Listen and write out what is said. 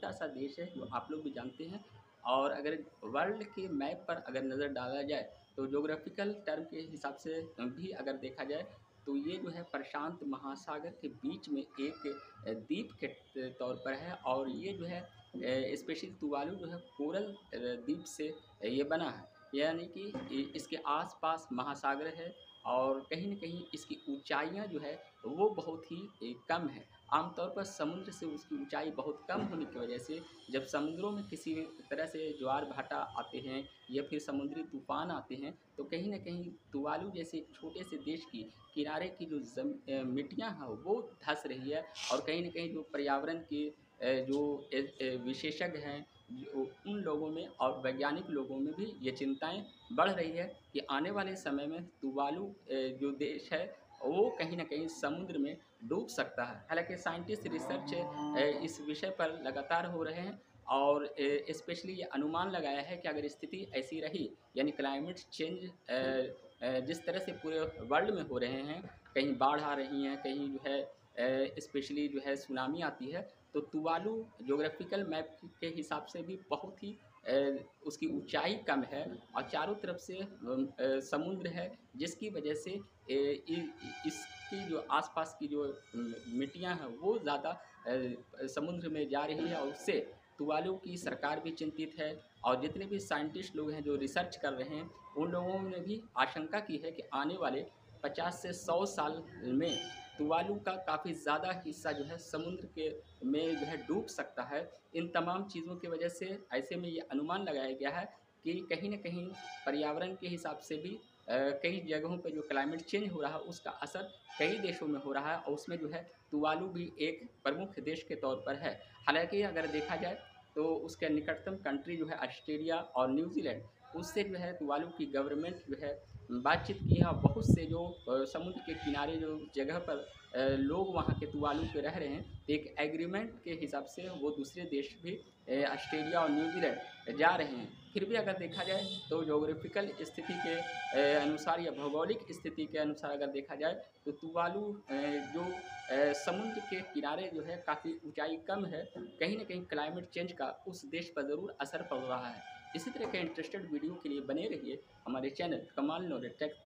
छोटा सा देश है जो आप लोग भी जानते हैं। और अगर वर्ल्ड के मैप पर अगर नज़र डाला जाए तो ज्योग्राफिकल टर्म के हिसाब से भी अगर देखा जाए तो ये जो है प्रशांत महासागर के बीच में एक द्वीप के तौर पर है। और ये जो है स्पेशली तुवालू जो है कोरल द्वीप से ये बना है, यानी कि इसके आसपास महासागर है। और कहीं न कहीं इसकी ऊँचाइयाँ जो है वो बहुत ही कम है। आमतौर पर समुद्र से उसकी ऊँचाई बहुत कम होने की वजह से जब समुद्रों में किसी भी तरह से ज्वार-भाटा आते हैं या फिर समुद्री तूफ़ान आते हैं, तो कहीं न कहीं तुवालू जैसे एक छोटे से देश की किनारे की जो मिट्टियाँ हैं वो धँस रही है। और कहीं न कहीं जो पर्यावरण के जो विशेषज्ञ हैं, जो उन लोगों में और वैज्ञानिक लोगों में भी ये चिंताएँ बढ़ रही है कि आने वाले समय में तुवालू जो देश है वो कहीं न कहीं समुद्र में डूब सकता है। हालाँकि साइंटिस्ट रिसर्च इस विषय पर लगातार हो रहे हैं। और स्पेशली ये अनुमान लगाया है कि अगर स्थिति ऐसी रही, यानी क्लाइमेट चेंज जिस तरह से पूरे वर्ल्ड में हो रहे हैं, कहीं बाढ़ आ रही हैं, कहीं जो है स्पेशली जो है सुनामी आती है, तो तुवालू ज्योग्राफिकल मैप के हिसाब से भी बहुत ही अ, उसकी ऊँचाई कम है और चारों तरफ से समुद्र है, जिसकी वजह से इसकी जो आस-पास की जो मिट्टियाँ हैं वो ज़्यादा समुद्र में जा रही है। और उससे तुवालू की सरकार भी चिंतित है। और जितने भी साइंटिस्ट लोग हैं जो रिसर्च कर रहे हैं, उन लोगों ने भी आशंका की है कि आने वाले 50 से 100 साल में तुवालू का काफ़ी ज़्यादा हिस्सा जो है समुद्र के में जो है डूब सकता है। इन तमाम चीज़ों की वजह से ऐसे में ये अनुमान लगाया गया है कि कहीं न कहीं पर्यावरण के हिसाब से भी कई जगहों पे जो क्लाइमेट चेंज हो रहा है उसका असर कई देशों में हो रहा है। और उसमें जो है तुवालू भी एक प्रमुख देश के तौर पर है। हालाँकि अगर देखा जाए तो उसके निकटतम कंट्री जो है ऑस्ट्रेलिया और न्यूज़ीलैंड, उससे जो है तुवालू की गवर्नमेंट जो है बातचीत की है। और बहुत से जो समुद्र के किनारे जो जगह पर लोग वहाँ के तुवालू पे रह रहे हैं, तो एक एग्रीमेंट के हिसाब से वो दूसरे देश भी ऑस्ट्रेलिया और न्यूज़ीलैंड जा रहे हैं। फिर भी अगर देखा जाए तो ज्योग्राफिकल स्थिति के अनुसार या भौगोलिक स्थिति के अनुसार अगर देखा जाए तो तुवालू जो समुद्र के किनारे जो है काफ़ी ऊँचाई कम है। कहीं न कहीं क्लाइमेट चेंज का उस देश पर ज़रूर असर पड़ रहा है। इसी तरह के इंटरेस्टेड वीडियो के लिए बने रहिए हमारे चैनल कमाल नॉलेज टेक।